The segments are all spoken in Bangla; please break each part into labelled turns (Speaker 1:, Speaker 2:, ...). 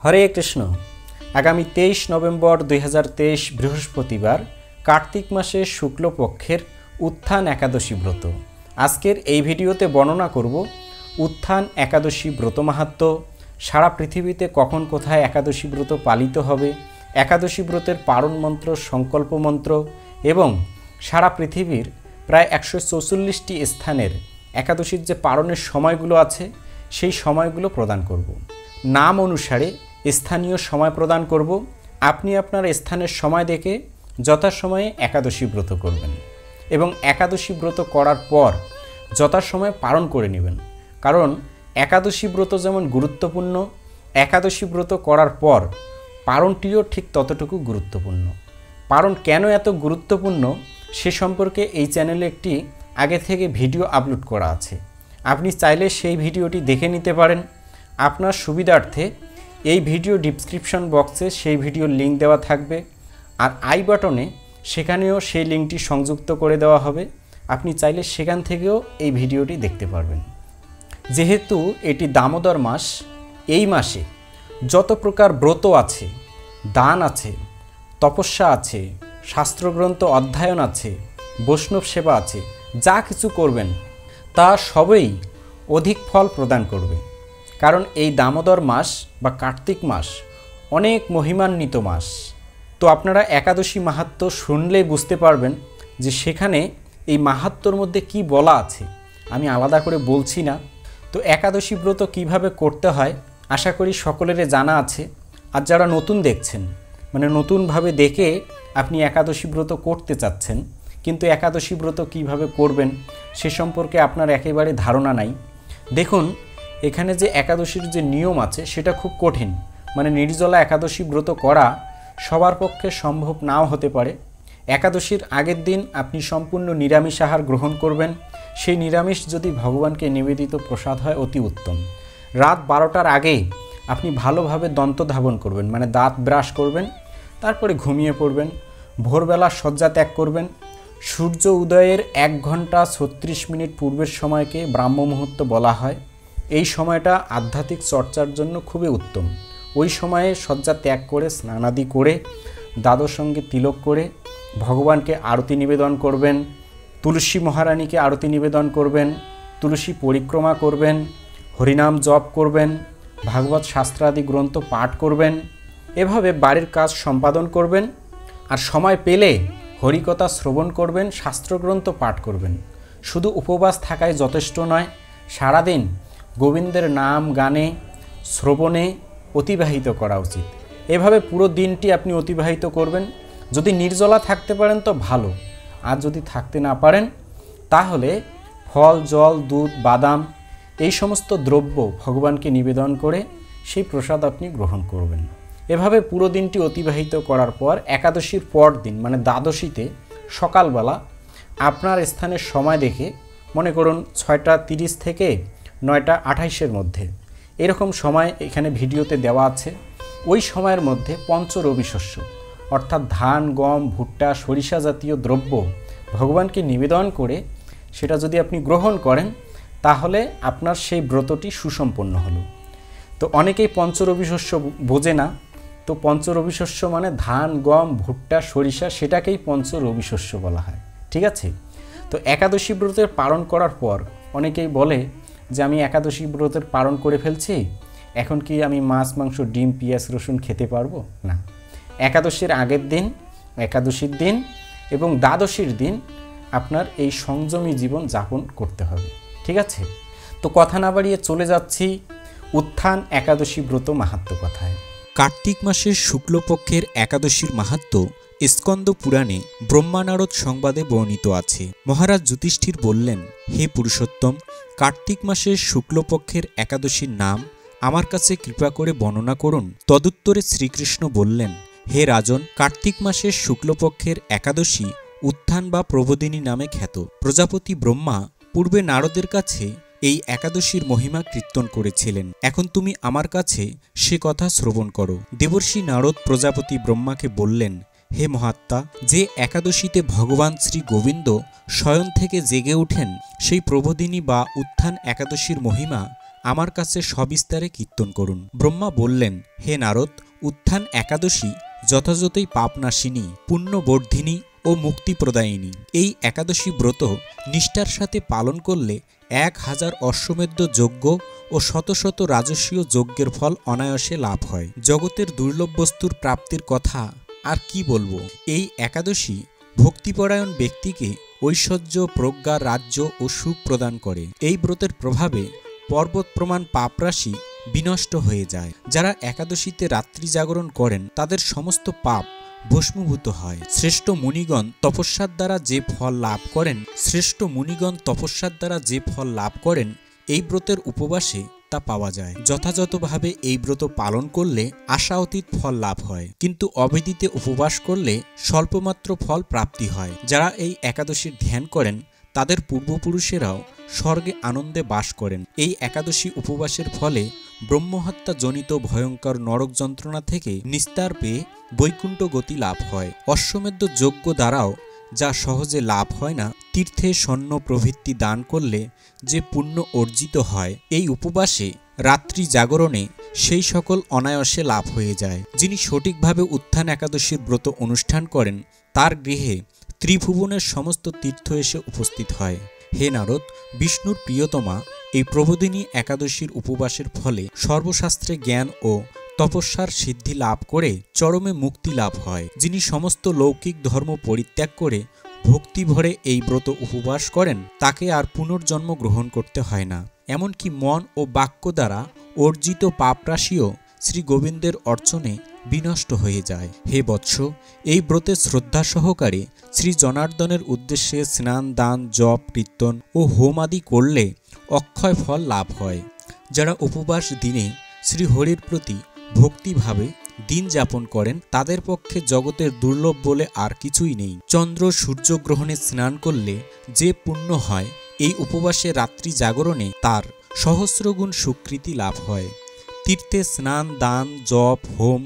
Speaker 1: हरे कृष्ण। आगामी 23 नवेम्बर 2023 बृहस्पतिवार कार्तिक मासेर शुक्लपक्षेर उत्थान एकादशी व्रत। आजकेर এই ভিডিওতে বর্ণনা করব उत्थान एकादशी व्रत माहात्म्य, सारा पृथिवीते कखन कोथाय एकादशी व्रत पालित हबे, एकादशी व्रतेर पारण मंत्र, संकल्प मंत्र एवं सारा पृथिवीर प्राय 144टी स्थानेर एकादशीर जे पारणेर समयगुलो आछे सेई समयगुलो प्रदान करब। नाम अनुसारे स्थानीय समय प्रदान करब। आपनी आपनार स्थानेर समय देखे यथासमये एकादशी व्रत करबेन एवं एकादशी व्रत करार पर यथासमये पारण करे नेबेन। कारण एकादशी व्रत जेमन गुरुत्वपूर्ण, एकादशी व्रत करार पर पारणटिও ठीक ततटुकु गुरुत्वपूर्ण। पारण केन एत गुरुत्वपूर्ण से सम्पर्के এই চ্যানেলে একটি आगे থেকে ভিডিও আপলোড করা আছে। আপনি চাইলে সেই ভিডিওটি দেখে নিতে পারেন। আপনার সুবিধার্থে এই ভিডিও ডেসক্রিপশন বক্সে সেই ভিডিওর লিংক দেওয়া থাকবে আর আই বাটনে সেখানেও সেই লিংকটি সংযুক্ত করে দেওয়া হবে। আপনি চাইলে সেখান থেকেও এই ভিডিওটি দেখতে পারবেন। যেহেতু এটি দামোদর মাস, এই মাসে যত প্রকার ব্রত আছে, দান আছে, তপস্যা আছে, শাস্ত্রগ্রন্থ অধ্যয়ন আছে, বৈষ্ণব সেবা আছে, যা কিছু করবেন তা সবই অধিক ফল প্রদান করবে। কারণ এই দামোদর মাস বা কার্তিক মাস অনেক মহিমান্বিত মাস। তো আপনারা একাদশী মাহাত্ম্য শুনলেই বুঝতে পারবেন যে সেখানে এই মাহাত্ম্যর মধ্যে কি বলা আছে। আমি আলাদা করে বলছি না। তো একাদশী ব্রত কিভাবে করতে হয় আশা করি সকলেরই জানা আছে। আর যারা নতুন দেখছেন, মানে নতুনভাবে দেখে আপনি একাদশী ব্রত করতে চাচ্ছেন কিন্তু একাদশী ব্রত কিভাবে করবেন সে সম্পর্কে আপনার একেবারে ধারণা নাই, দেখুন এখানে যে একাদশীর যে নিয়ম আছে সেটা খুব কঠিন। মানে নির্জলা একাদশী ব্রত করা সবার পক্ষে সম্ভব নাও হতে পারে। একাদশীর আগের দিন আপনি সম্পূর্ণ নিরামিষ আহার গ্রহণ করবেন। সেই নিরামিষ যদি ভগবানকে নিবেদিত প্রসাদ হয় অতি উত্তম। রাত 12টার আগেই আপনি ভালোভাবে দন্ত ধাবন করবেন, মানে দাঁত ব্রাশ করবেন, তারপরে ঘুমিয়ে পড়বেন। ভোরবেলা শয্যা ত্যাগ করবেন। সূর্য উদয়ের 1 ঘন্টা 36 মিনিট পূর্বের সময়কে ব্রাহ্ম মুহূর্ত বলা হয়। এই সময়টা আধ্যাত্মিক চর্চার জন্য খুবই উত্তম। ওই সময়ে শয্যা ত্যাগ করে স্নানাদি করে দ্বাদশ সঙ্গে তিলক করে ভগবানকে আরতি নিবেদন করবেন, তুলসী মহারানীকে আরতি নিবেদন করবেন, তুলসী পরিক্রমা করবেন, হরিনাম জপ করবেন, ভাগবত শাস্ত্রাদি গ্রন্থ পাঠ করবেন। এভাবে বাড়ির কাজ সম্পাদন করবেন। আর সময় পেলে হরিকথা শ্রবণ করবেন, শাস্ত্রগ্রন্থ পাঠ করবেন। শুধু উপবাস থাকাই যথেষ্ট নয়, সারাদিন গোবিন্দের নাম গানে শ্রবণে অতিবাহিত করা উচিত। এভাবে পুরো দিনটি আপনি অতিবাহিত করবেন। যদি নির্জলা থাকতে পারেন তো ভালো, আর যদি থাকতে না পারেন তাহলে ফল, জল, দুধ, বাদাম এই সমস্ত দ্রব্য ভগবানকে নিবেদন করে সেই প্রসাদ আপনি গ্রহণ করবেন। এভাবে পুরো দিনটি অতিবাহিত করার পর একাদশীর পর দিন মানে দ্বাদশীতে সকালবেলা আপনার স্থানের সময় দেখে, মনে করুন 6টা 30 থেকে 9টা 28-এর মধ্যে, এরকম সময় এখানে ভিডিওতে দেওয়া আছে। ওই সময়ের মধ্যে পঞ্চরবি শস্য অর্থাৎ ধান, গম, ভুট্টা, সরিষা জাতীয় দ্রব্য ভগবানকে নিবেদন করে সেটা যদি আপনি গ্রহণ করেন তাহলে আপনার সেই ব্রতটি সুসম্পন্ন হলো। তো অনেকেই পঞ্চরবি শস্য বোঝে না। তো পঞ্চরবি শস্য মানে ধান, গম, ভুট্টা, সরিষা, সেটাকেই পঞ্চরবি শস্য বলা হয়। ঠিক আছে? তো একাদশী ব্রতের পালন করার পর অনেকেই বলে যে আমি একাদশী ব্রতের পালন করে ফেলছি, এখন কি আমি মাছ, মাংস, ডিম, পেঁয়াজ, রসুন খেতে পারবো না। একাদশীর আগের দিন, একাদশীর দিন এবং দ্বাদশীর দিন আপনার এই সংযমী জীবন যাপন করতে হবে। ঠিক আছে? তো কথা না বাড়িয়ে চলে যাচ্ছি उत्थान एकादशी व्रत माहात्म्य कथाय।
Speaker 2: कार्तिक मासेर शुक्लपक्षेर एकादशीर माहात्म्य स्कंद पुराणे ब्रह्मानारद संवादे बर्णित आछे। महाराज युधिष्ठिर बोललेन, हे पुरुषोत्तम, कार्तिक मासेर शुक्लपक्षेर एकादशीर नाम आमार काछे कृपा करे बर्णना करुन। तदुत्तरे श्रीकृष्ण बोललेन, हे राजन, कार्तिक मासेर शुक्लपक्षेर एकादशी उत्थान बा प्रबोधिनी नामे ख्यात। प्रजापति ब्रह्मा पूर्वे नारदेर काछे এই একাদশীর মহিমা কীর্তন করেছিলেন। এখন তুমি আমার কাছে সে কথা শ্রবণ করো। দেবর্ষি নারদ প্রজাপতি ব্রহ্মাকে বললেন, হে মহাত্মা, যে একাদশীতে ভগবান শ্রী গোবিন্দ শয়ন থেকে জেগে ওঠেন সেই প্রবোধিনী বা উত্থান একাদশীর মহিমা আমার কাছে সবিস্তারে কীর্তন করুন। ব্রহ্মা বললেন, হে নারদ, উত্থান একাদশী যথাযথই পাপনাশিনী, পুণ্যবর্ধিনী ও মুক্তিপ্রদায়িনী। এই একাদশী ব্রত নিষ্ঠার সাথে পালন করলে 1000 অশ্বমেধ যজ্ঞ ও শত শত রাজস্বীয় যজ্ঞের ফল অনায়াসে লাভ হয়। জগতের দুর্লভ বস্তুর প্রাপ্তির কথা আর কি বলবো। এই একাদশী ভক্তিপরায়ণ ব্যক্তিকে ঐশ্বর্য, প্রজ্ঞা, রাজ্য ও সুখ প্রদান করে। এই ব্রতের প্রভাবে পর্বত প্রমাণ পাপরাশি বিনষ্ট হয়ে যায়। যারা একাদশীতে রাত্রি জাগরণ করেন তাদের সমস্ত পাপ ভস্মীভূত হয়। শ্রেষ্ঠ মুনিগণ তপস্যার দ্বারা যে ফল লাভ করেন এই ব্রতের উপবাসে তা পাওয়া যায়। যথাযথভাবে এই ব্রত পালন করলে আশা অতীত ফল লাভ হয়, কিন্তু অবিদিতে উপবাস করলে স্বল্পমাত্র ফল প্রাপ্তি হয়। যারা এই একাদশীর ধ্যান করেন তাদের পূর্বপুরুষেরাও স্বর্গে আনন্দে বাস করেন। এই একাদশী উপবাসের ফলে ব্রহ্মহত্যা জনিত ভয়ঙ্কর নরক যন্ত্রণা থেকে নিস্তার পেয়ে বৈকুণ্ঠ গতি লাভ হয়। অশ্বমেধ যজ্ঞ দ্বারাও যা সহজে লাভ হয় না, তীর্থে স্বর্ণ প্রভৃতি দান করলে যে পুণ্য অর্জিত হয়, এই উপবাসে রাত্রি জাগরণে সেই সকল অনায়াসে লাভ হয়ে যায়। যিনি সঠিকভাবে উত্থান একাদশীর ব্রত অনুষ্ঠান করেন তার গৃহে ত্রিভুবনের সমস্ত তীর্থ এসে উপস্থিত হয়। হে নারদ, বিষ্ণুর প্রিয়তমা এই প্রবোধিনী একাদশীর উপবাসের ফলে সর্বশাস্ত্রে জ্ঞান ও তপস্যার সিদ্ধি লাভ করে চরমে মুক্তি লাভ হয়। যিনি সমস্ত লৌকিক ধর্ম পরিত্যাগ করে ভক্তি ভরে এই ব্রত উপবাস করেন তাকে আর পুনর্জন্ম গ্রহণ করতে হয় না। এমনকি মন ও বাক্য দ্বারা অর্জিত পাপরাশিও শ্রী গোবিন্দের অর্চনে বিনষ্ট হয়ে যায়। হে বৎস, এই ব্রতে শ্রদ্ধা সহকারে শ্রী জনার্দনের উদ্দেশ্যে স্নান, দান, জপ, কীর্তন ও হোম আদি করলে অক্ষয় ফল লাভ হয়। যারা উপবাস দিনে শ্রী হরির প্রতি ভক্তিভাবে দিন যাপন করেন তাদের পক্ষে জগতের দুর্লভ বলে আর কিছুই নেই। চন্দ্র সূর্যগ্রহণে স্নান করলে যে পুণ্য হয়, এই উপবাসে রাত্রি জাগরণে তার সহস্রগুণ সুকৃতি লাভ হয়। তীর্থে স্নান, দান, জপ, হোম,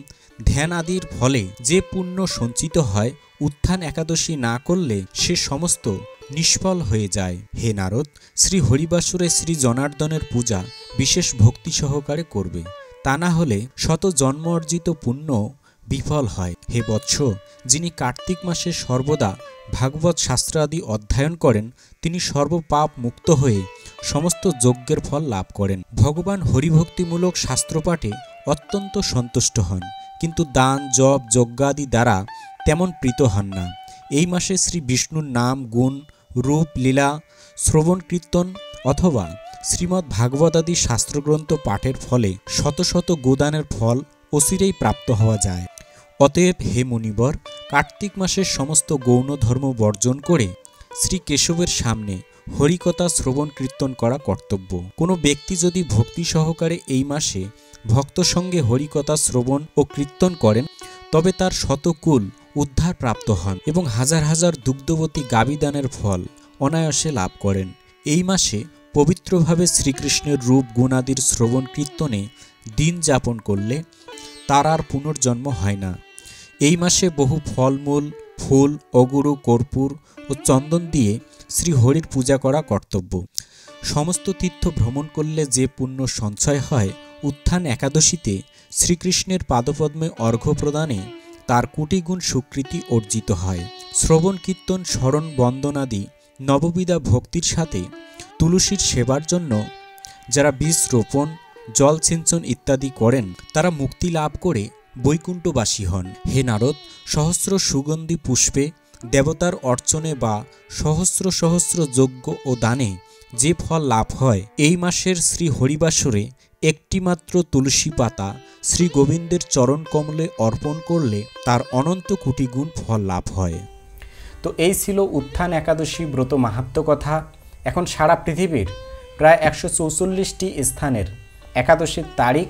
Speaker 2: ধ্যান আদির ফলে যে পুণ্য সঞ্চিত হয়, উত্থান একাদশী না করলে সে সমস্ত নিষ্ফল হয়ে যায়। হে নারদ, শ্রী হরিবাসরে শ্রী জনার্দনের পূজা বিশেষ ভক্তি সহকারে করবে, তা না হলে শত জন্ম অর্জিত পুণ্য বিফল হয়। হে বৎস, যিনি কার্তিক মাসে সর্বদা ভাগবত শাস্ত্রাদি অধ্যয়ন করেন তিনি সর্বপাপ মুক্ত হয়ে সমস্ত যজ্ঞের ফল লাভ করেন। ভগবান হরিভক্তিমূলক শাস্ত্রপাঠে অত্যন্ত সন্তুষ্ট হন, কিন্তু দান, জপ, যজ্ঞাদি দ্বারা তেমন প্রীত হন না। এই মাসে শ্রী বিষ্ণুর নাম, গুণ, রূপ, লীলা, শ্রবণ, কীর্তন অথবা শ্রীমদ্ ভাগবত আদি শাস্ত্রগ্রন্থ পাঠের ফলে শত শত গোদানের ফল অচিরেই প্রাপ্ত হওয়া যায়। অতএব হে মুনিবর, কার্তিক মাসের সমস্ত গৌণ ধর্ম বর্জন করে শ্রী কেশবের সামনে হরিকথা শ্রবণ কীর্তন করা কর্তব্য। কোনো ব্যক্তি যদি ভক্তি সহকারে এই মাসে ভক্ত সঙ্গে হরিকথা শ্রবণ ও কীর্তন করেন তবে তার শতকুল উদ্ধার প্রাপ্ত হন এবং হাজার হাজার দুগ্ধবতী গাবিদানের ফল অনায়াসে লাভ করেন। এই মাসে পবিত্রভাবে শ্রীকৃষ্ণের রূপ গুণাদির শ্রবণ কীর্তনে দিন যাপন করলে তার আর পুনর্জন্ম হয় না। এই মাসে বহু ফলমূল, ফুল, অগুরু, কর্পূর ও চন্দন দিয়ে শ্রী হরির পূজা করা কর্তব্য। সমস্ত তীর্থ ভ্রমণ করলে যে পুণ্য সঞ্চয় হয়, উত্থান একাদশীতে শ্রীকৃষ্ণের পাদপদ্মে অর্ঘ্য প্রদানে তার কোটিগুণ সুকৃতি অর্জিত হয়। শ্রবণ, কীর্তন, স্মরণ, বন্দনাদি নববিধা ভক্তির সাথে তুলসীর সেবার জন্য যারা বীজ রোপণ, জল সিঞ্চন ইত্যাদি করেন তারা মুক্তি লাভ করে বৈকুণ্ঠবাসী হন। হে নারদ, সহস্র সুগন্ধি পুষ্পে দেবতার অর্চনে বা সহস্র সহস্র যজ্ঞ ও দানে যে ফল লাভ হয়, এই মাসের শ্রী হরিবাসরে একটিমাত্র তুলসী পাতা শ্রী গোবিন্দের চরণ কমলে অর্পণ করলে তার অনন্ত কোটিগুণ ফল লাভ হয়।
Speaker 1: তো এই ছিল উত্থান একাদশী ব্রত মাহাত্ম্য কথা। এখন সারা পৃথিবীর প্রায় 144টি স্থানের একাদশীর তারিখ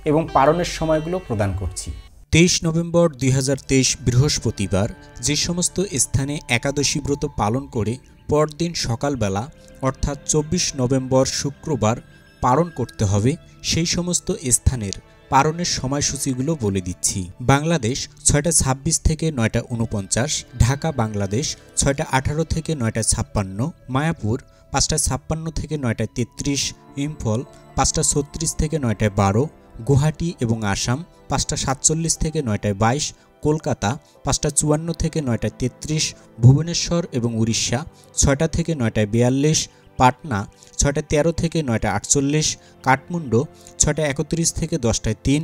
Speaker 1: এবং পালনের সময়গুলো প্রদান করছি।
Speaker 2: 23 নভেম্বর 2023 বৃহস্পতিবার যে সমস্ত স্থানে একাদশী ব্রত পালন করে পরদিন সকালবেলা অর্থাৎ 24 নভেম্বর শুক্রবার পালন করতে হবে, সেই সমস্ত স্থানের পারণের সময়সূচিগুলো বলে দিচ্ছি। বাংলাদেশ 6টা 26 থেকে 9টা 49, ঢাকা বাংলাদেশ 6টা 18 থেকে 9টা 56, মায়াপুর 5টা 56 থেকে 9টা 33, ইম্ফল 5টা 36 থেকে 9টা 12, গুয়াহাটি এবং আসাম 5টা 47 থেকে 9টা 22, কলকাতা 5টা 54 থেকে 9টা 33, ভুবনেশ্বর এবং উড়িষ্যা 6টা থেকে 9টা 42, পাটনা 6টা 13 থেকে 9টা 48, কাঠমান্ডু 6টা 31 থেকে 10টায় 3,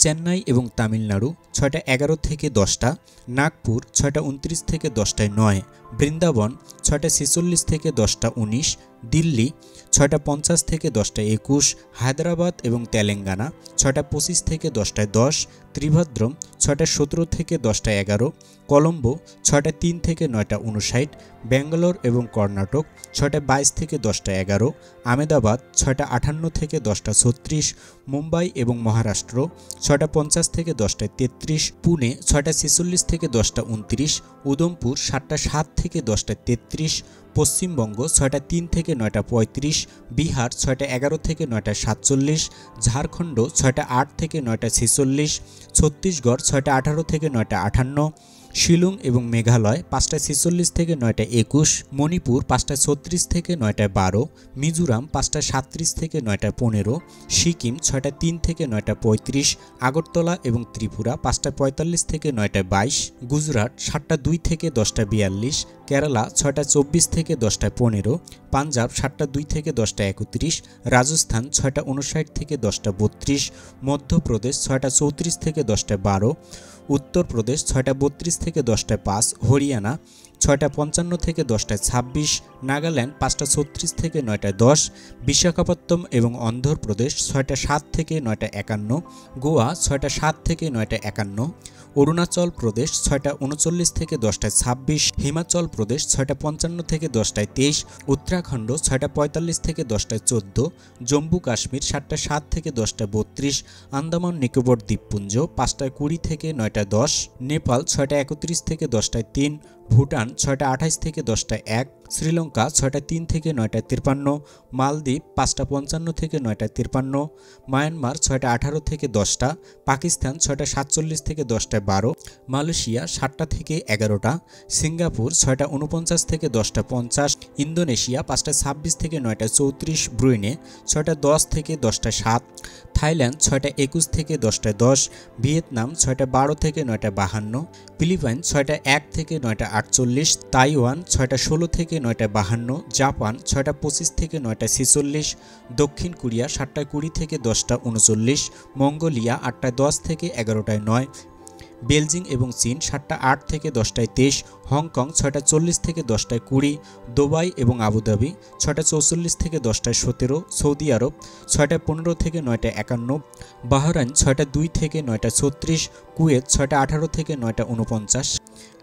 Speaker 2: চেন্নাই এবং তামিলনাড়ু 6টা 11 থেকে 10টা, নাগপুর 6টা 29 থেকে 10টায় 9, বৃন্দাবন 6টা 46 থেকে 10টা 19, দিল্লি 6টা 50 থেকে 10টা 21, হায়দ্রাবাদ এবং তেলেঙ্গানা 6টা 25 থেকে 10টায় 10, ত্রিভাদ্রম 6টা 17 থেকে 10টা 11, কলম্বো 6টা 3 থেকে 9টা 59, ব্যাঙ্গালোর এবং কর্ণাটক 6টা 22 থেকে 10টা 11, আহমেদাবাদ 6টা 58 থেকে 10টা 36, মুম্বাই এবং মহারাষ্ট্র 6টা 50 থেকে 10টায় 33, পুনে 6টা 46 থেকে 10টা 29, উদমপুর 7টা 7 থেকে 10টায় 33, পশ্চিমবঙ্গ 6টা 3 থেকে 9টা 35, বিহার 6টা 11 থেকে 9টা 47, ঝাড়খণ্ড 6টা 8 থেকে 9টা 46, ছত্তিশগড় 6টা 18 থেকে 9টা 58, শিলং এবং মেঘালয় 5টা 46 থেকে 9টা 21, মণিপুর 5টা 36 থেকে 9টা 12, মিজোরাম 5টা 37 থেকে 9টা 15, সিকিম 6টা 3 থেকে 9টা 35, আগরতলা এবং ত্রিপুরা 5টা 45 থেকে 9টা 22, গুজরাট 7টা 2 থেকে 10টা 42, কেরালা 6টা 24 থেকে 10টা 15, পাঞ্জাব 7টা 2 থেকে 10টা 31, রাজস্থান 6টা 59 থেকে 10টা 32, মধ্যপ্রদেশ 6টা 34 থেকে 10টা 12, উত্তরপ্রদেশ 6টা 32 থেকে 10টা 5, হরিয়ানা 6টা 55 থেকে 10টা 26, নাগাল্যান্ড 5টা 36 থেকে 9টা 10, বিশাখাপত্তনম এবং অন্ধ্রপ্রদেশ 6টা 7 থেকে 9টা 51, গোয়া 6টা 7 থেকে 9টা 51, অরুণাচল প্রদেশ 6টা 39 থেকে 10টায় 26, হিমাচল প্রদেশ 6টা 55 থেকে 10টায় 23, উত্তরাখণ্ড 6টা 45 থেকে 10টায় 14, জম্মু কাশ্মীর 7টা 7 থেকে 10টা 32, আন্দামান নিকোবর দ্বীপপুঞ্জ 5টা 20 থেকে 9টা 10, নেপাল 6টা 31 থেকে 10টায় 3, ভুটান 6টা 28 থেকে 10টায় 1, শ্রীলঙ্কা 6টা 3 থেকে 9টা 53, মালদ্বীপ 5টা 55 থেকে 9টা 53, মায়ানমার 6টা 18 থেকে 10টা, পাকিস্তান 6টা 47 থেকে 10টায় 12, মালয়েশিয়া 7টা থেকে 11টা, সিঙ্গাপুর 6টা 49 থেকে 10টা 50, ইন্দোনেশিয়া 5টা 26 থেকে 9টা 34, ব্রুনেই 6টা 10 থেকে 10টা 7, থাইল্যান্ড 6টা 21 থেকে 10টা 10, ভিয়েতনাম 6টা 12 থেকে 9টা 52, ফিলিপাইন 6টা 1 থেকে 9টা 48, তাইওয়ান 6টা 16 থেকে 9টা 52, জাপান 6টা 25 থেকে 9টা 46, দক্ষিণ কোরিয়া 7টা 20 থেকে 10টা 39, মঙ্গোলিয়া 8টা 10 থেকে 11টায় 9, বেলজিং এবং চীন 7টা 8 থেকে 10টায় 23, হংকং 6টা 40 থেকে 10টায় 20, দুবাই এবং আবুধাবি 6টা 44 থেকে 10টায় 17, সৌদি আরব 6টা 15 থেকে 9টা 51, বাহরাইন 6টা 2 থেকে 9টা 36, কুয়েত 6টা 18 থেকে 9টা 49,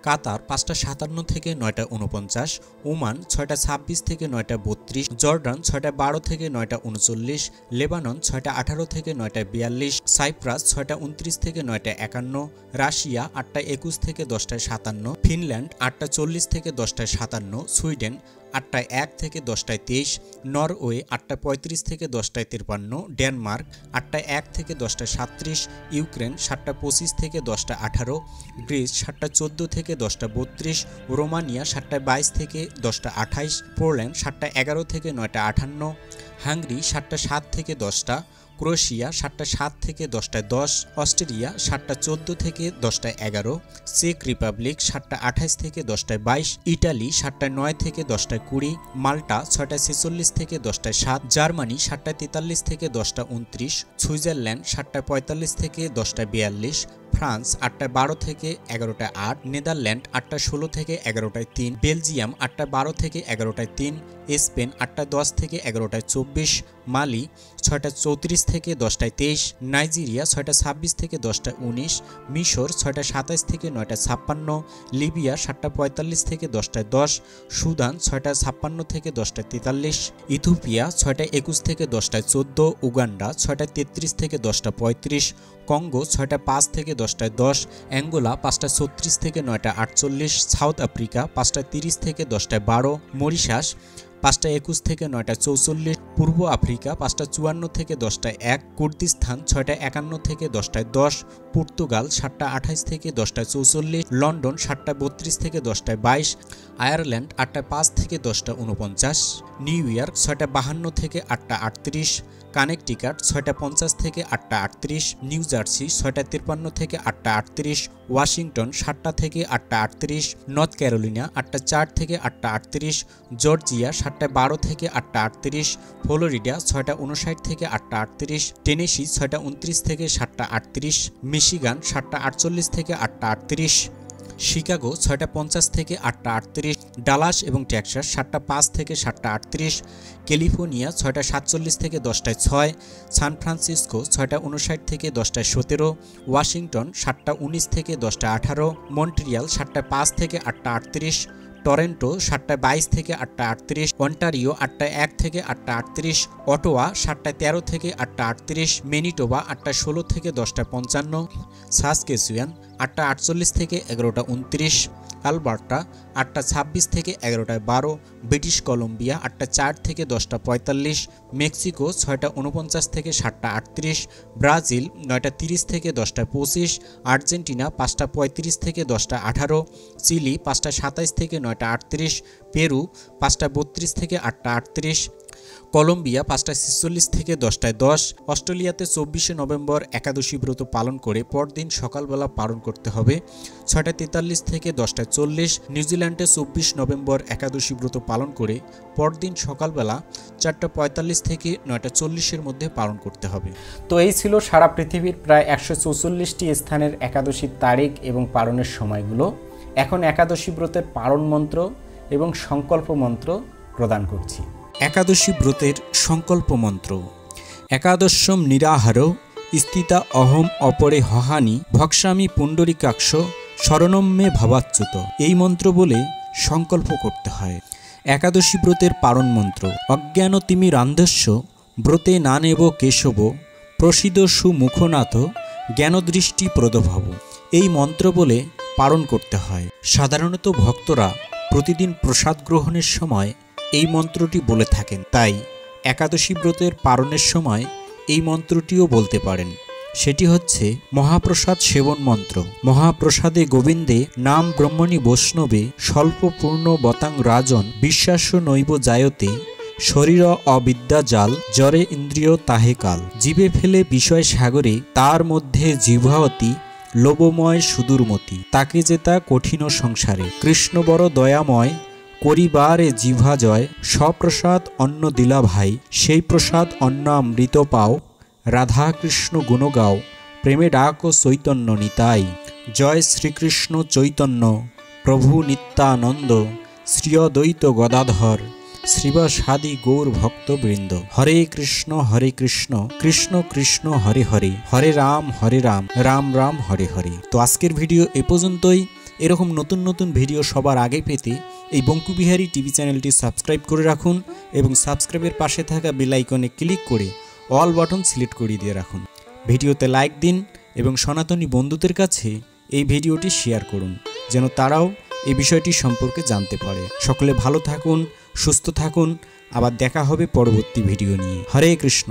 Speaker 2: কাতার 5টা 57 থেকে 9টা 49, ওমান 6টা 26 থেকে 9টা 32, জর্ডান 6টা 12 থেকে 9টা 39, লেবানন 6টা 18 থেকে 9টা 42, সাইপ্রাস 6টা 29 থেকে 9টা 51, রাশিয়া 8টা 21 থেকে 10টায় 57, ফিনল্যান্ড 8টা 40 থেকে 10টায় 57, সুইডেন 8টা 1 থেকে 10টায় 23, নরওয়ে 8টা 35 থেকে 10টায় 53, ডেনমার্ক 8টা 1 থেকে 10টায় 37, ইউক্রেন 7টা 25 থেকে 10টা 18, গ্রিস 7টা 14 থেকে 10টা 32, রোমানিয়া 7টা 22 থেকে 10টা 28, পোল্যান্ড 7টা 11 থেকে 9টা 58, হাঙ্গেরি 7টা 7 থেকে 10টা, ক্রোয়েশিয়া 7টা 7 থেকে 10টায় 10, অস্ট্রেলিয়া 7টা 14 থেকে 10টায় 11, চেক রিপাবলিক 7টা 28 থেকে 10টায় 22, ইটালি 7টা 9 থেকে 10টায় 20, মাল্টা 6টা 46 থেকে 10টায় 7, জার্মানি 7টা 43 থেকে 10টা 29, সুইজারল্যান্ড 7টা 45 থেকে 10টায় 42, ফ্রান্স 8টা 12 থেকে 11টায় 8, নেদারল্যান্ড 8টা 16 থেকে 11টায় 3, বেলজিয়াম 8টা 12 থেকে 11টায় 3, স্পেন 8টা 10 থেকে 11টায় 24, মালি 6টা 34 থেকে 10টায় 23, নাইজেরিয়া 6টা 26 থেকে 10টায় 19, মিশর 6টা 27 থেকে 9টা 56, লিবিয়া 7টা 45 থেকে 10টায় 10, সুদান 6টা 56 থেকে 10টায় 43, ইথিওপিয়া 6টা 21 থেকে 10টায় 14, উগান্ডা 6টা 33 থেকে 10টা 35, কঙ্গো 6টা 5 থেকে 10টায় 10, অ্যাঙ্গোলা 5টা 36 থেকে 9টা 48, সাউথ আফ্রিকা 5টা 30 থেকে 10টায় 12, মরিশাস 5টা 21 থেকে 9টা 44, পূর্ব আফ্রিকা 5টা 54 থেকে 10টা 1, কুর্দিস্তান 6টা 51 থেকে 10টায় 10, পর্তুগাল 7টা 28 থেকে 10টায় 44, লন্ডন 7টা 32 থেকে 10টায় 22, আয়ারল্যান্ড 8টা 5 থেকে 10টা 49, নিউ ইয়র্ক 6টা 52 থেকে 8টা 38, কানেকটিকাট 6টা 50 থেকে 8টা 38, নিউ জার্সি 6টা 53 থেকে 8টা 38, ওয়াশিংটন 7টা থেকে 8টা 38, নর্থ ক্যারোলিনা 8টা 4 থেকে 8টা 38, জর্জিয়া 7টা 12 থেকে 8টা 38, ফ্লোরিডা 6টা 59 থেকে 8টা 38, টেনেসি 6টা 29 থেকে 7টা 38, মিশিগান 7টা 48 থেকে 8টা 38, শিকাগো 6টা 50 থেকে 8টা 38, ডালাস এবং টেক্সাস 7টা 5 থেকে 7টা 38, ক্যালিফোর্নিয়া 6টা 47 থেকে 10টায় 6, সান ফ্রান্সিসকো 6টা 59 থেকে 10টায় 17, ওয়াশিংটন 7টা 19 থেকে 10টা 18, মন্ট্রিয়াল 7টা 5 থেকে 8টা 38, টরেন্টো 7টা 22 থেকে 8টা 38, অন্টারিও 8টা 1 থেকে 8টা 38, অটোয়া 7টা 13 থেকে 8টা 38, ম্যানিটোবা 8টা 16 থেকে 10টা 55, সাসকেচুয়ান 8টা 48 থেকে 11টা 29, আলবার্টা 8টা 26 থেকে 11টায় 12, ব্রিটিশ কলম্বিয়া 8টা 4 থেকে 10টা 45, মেক্সিকো 6টা 49 থেকে 7টা 38, ব্রাজিল 9টা 30 থেকে 10টা 25, আর্জেন্টিনা 5টা 35 থেকে 10টা 18, চিলি 5টা 27 থেকে 9টা 38, পেরু 5টা 32 থেকে 8টা 38, কলম্বিয়া 5টা 46 থেকে 10টায় 10, অস্ট্রেলিয়াতে 24শে নভেম্বর একাদশী ব্রত পালন করে পরদিন সকালবেলা পালন করতে হবে 6টা 43 থেকে 10টায় 40, নিউজিল্যান্ডে 24 নভেম্বর একাদশী ব্রত পালন করে পরদিন সকালবেলা 4টা 45 থেকে 9টা 40-এর মধ্যে পালন করতে হবে।
Speaker 1: তো এই ছিল সারা পৃথিবীর প্রায় 144টি স্থানের একাদশীর তারিখ এবং পালনের সময়গুলো। এখন একাদশী ব্রতের পালন মন্ত্র এবং সংকল্প মন্ত্র প্রদান করছি।
Speaker 2: একাদশী ব্রতের সংকল্প মন্ত্র। একাদশম নিরাহার স্থিতা অহম অপরে হহানি ভক্সামি পুণ্ডরিকাক্ষ শরণম মে ভবাচ্যুত। এই মন্ত্র বলে সংকল্প করতে হয়। একাদশী ব্রতের পালন মন্ত্র। অজ্ঞান তিমিরান্ধস্য ব্রতে না নেব কেশব প্রসিদ সুমুখনাথ জ্ঞানদৃষ্টি প্রদভব। এই মন্ত্র বলে পালন করতে হয়। সাধারণত ভক্তরা প্রতিদিন প্রসাদ গ্রহণের সময় এই মন্ত্রটি বলে থাকেন, তাই একাদশী ব্রতের পালনের সময় এই মন্ত্রটিও বলতে পারেন। সেটি হচ্ছে মহাপ্রসাদ সেবন মন্ত্র। মহাপ্রসাদে গোবিন্দে নাম ব্রহ্মণী বৈষ্ণবে স্বল্প পূর্ণ বতাং রাজন বিশ্বাস্য নৈব জায়তে শরীর অবিদ্যা জাল জরে ইন্দ্রিয় তাহে কাল। জীবে ফেলে বিষয় সাগরে তার মধ্যে জিহ্বাবতী লোভময় সুদূরমতি তাকে যেতা কঠিন সংসারে। কৃষ্ণ বড় দয়াময় করিবারে জিহ্বা জয় সপ্রসাদ অন্ন দিলা ভাই সেই প্রসাদ অন্ন অমৃত পাও রাধা কৃষ্ণ গুণ গাও প্রেমে ডাক চৈতন্য নিতাই। জয় শ্রীকৃষ্ণ চৈতন্য প্রভু নিত্যানন্দ শ্রী অদ্বৈত গদাধর শ্রীবাসাদি গৌর ভক্তবৃন্দ। হরে কৃষ্ণ কৃষ্ণ কৃষ্ণ হরে হরে হরে রাম রাম রাম হরে হরে। তো আজকের ভিডিও এ পর্যন্তই। এরকম নতুন নতুন ভিডিও সবার আগে পেতে এই বঙ্কুবিহারী টিভি চ্যানেলটি সাবস্ক্রাইব করে রাখুন এবং সাবস্ক্রাইবের পাশে থাকা বেল আইকনে ক্লিক করে অল বাটন সিলেক্ট করে দিয়ে রাখুন। ভিডিওতে লাইক দিন এবং সনাতনী বন্ধুদের কাছে এই ভিডিওটি শেয়ার করুন যেন তারাও এই বিষয়টি সম্পর্কে জানতে পারে। সকলে ভালো থাকুন, সুস্থ থাকুন। আবার দেখা হবে পরবর্তী ভিডিও নিয়ে। হরে কৃষ্ণ।